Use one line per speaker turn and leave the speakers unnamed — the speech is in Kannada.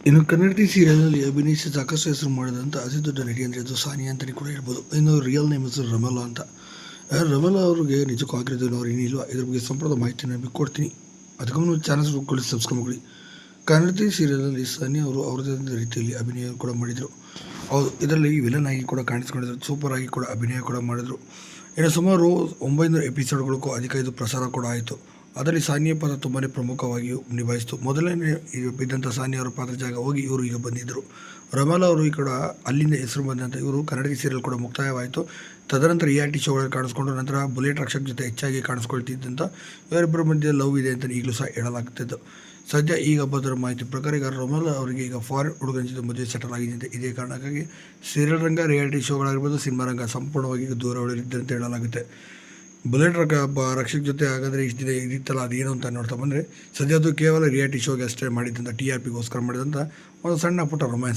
ಇನ್ನು ಕನ್ನಡತಿ ಸೀರಿಯಲ್ನಲ್ಲಿ ಅಭಿನಯಿಸಿ ಸಾಕಷ್ಟು ಹೆಸರು ಮಾಡಿದಂಥ ಅತಿ ದೊಡ್ಡ ನಟಿ ಅಂದರೆ ಅದು ಸಾನಿಯಾ ಅಂತಲೇ ಕೂಡ ಹೇಳ್ಬೋದು. ಇನ್ನು ರಿಯಲ್ ನೇಮ್ ಹೆಸರು ರಮಲಾ ಅಂತ. ರಮಲಾ ಅವ್ರಿಗೆ ನಿಜಕ್ಕೂ ಆಗಿರೋದು ಅವ್ರು ಏನಿಲ್ವಾ, ಇದ್ರ ಬಗ್ಗೆ ಸಂಪೂರ್ಣ ಮಾಹಿತಿಯನ್ನು ಬಿಟ್ಕೊಡ್ತೀನಿ. ಅದಕ್ಕೂ ನೀವು ಚಾನಲ್ಸ್ ಹೋಗ್ಕೊಳ್ಳಿ, ಸಬ್ಸ್ಕ್ರೈಬ್ ಮಾಡಿ. ಕನ್ನಡತಿ ಸೀರಿಯಲ್ನಲ್ಲಿ ಸಾನಿಯಾ ಅವರು ಅವರದೇ ರೀತಿಯಲ್ಲಿ ಅಭಿನಯ ಕೂಡ ಮಾಡಿದರು. ಹೌದು, ಇದರಲ್ಲಿ ವಿಲನ್ ಆಗಿ ಕೂಡ ಕಾಣಿಸ್ಕೊಂಡಿದ್ರು, ಸೂಪರ್ ಆಗಿ ಕೂಡ ಅಭಿನಯ ಕೂಡ ಮಾಡಿದರು. ಇನ್ನು ಸುಮಾರು 900 ಎಪಿಸೋಡ್ಗಳಿಗೂ ಅಧಿಕ ಇದು ಪ್ರಸಾರ ಕೂಡ ಆಯಿತು. ಅದರಲ್ಲಿ ಸಾನಿಯಾ ಪಾತ್ರ ತುಂಬಾ ಪ್ರಮುಖವಾಗಿ ನಿಭಾಯಿಸಿತು. ಮೊದಲನೇ ಇದ್ದಂಥ ಸಾನಿಯಾ ಅವರ ಪಾತ್ರ ಜಾಗ ಹೋಗಿ ಇವರು ಈಗ ಬಂದಿದ್ದರು. ರಮಲಾ ಅವರು ಈ ಕೂಡ ಅಲ್ಲಿಂದ ಹೆಸರು ಬಂದಂಥ ಇವರು ಕನ್ನಡ ಸೀರಿಯಲ್ ಕೂಡ ಮುಕ್ತಾಯವಾಯಿತು. ತದನಂತರ ರಿಯಾಲಿಟಿ ಶೋಗಳಲ್ಲಿ ಕಾಣಿಸ್ಕೊಂಡು ನಂತರ ಬುಲೆಟ್ ರಕ್ಷಕ್ ಜೊತೆ ಹೆಚ್ಚಾಗಿ ಕಾಣಿಸ್ಕೊಳ್ತಿದ್ದಂಥ ಇವರಿಬ್ಬರ ಮಧ್ಯೆ ಲವ್ ಇದೆ ಅಂತ ಈಗಲೂ ಸಹ ಹೇಳಲಾಗ್ತಿದ್ದು. ಸದ್ಯ ಈಗ ಬಂದಿರೋ ಮಾಹಿತಿ ಪ್ರಕಾರ ಈಗ ರಮಲಾ ಅವರಿಗೆ ಈಗ ಫಾರಿನ್ ಹುಡುಗನ ಜೊತೆ ಮದುವೆ ಸೆಟಲ್ ಆಗಿದೆ ಅಂತ. ಇದೇ ಕಾರಣಕ್ಕಾಗಿ ಸೀರಿಯಲ್ ರಂಗ, ರಿಯಾಲಿಟಿ ಶೋಗಳಾಗಿರ್ಬೋದು, ಸಿನಿಮಾ ರಂಗ ಸಂಪೂರ್ಣವಾಗಿ ದೂರ ಉಳಿದಿದೆ ಅಂತ ಹೇಳಲಾಗುತ್ತೆ. ಬುಲೆಟ್ ರಕ್ಷಕ್ ಜೊತೆ ಹಾಗಾದರೆ ಇಷ್ಟು ದಿನ ಇದಿತ್ತಲ್ಲ ಅದೇನು ಅಂತ ನೋಡ್ತಾ ಬಂದರೆ ಸದ್ಯ ಅದು ಕೇವಲ ರಿಯಾಲಿಟಿ ಶೋಗೆ ಅಷ್ಟೇ ಮಾಡಿದ್ದಂಥ TRPಗೋಸ್ಕರ ಮಾಡಿದಂಥ ಒಂದು ಸಣ್ಣ ಪುಟ್ಟ ರೊಮ್ಯಾನ್ಸ್.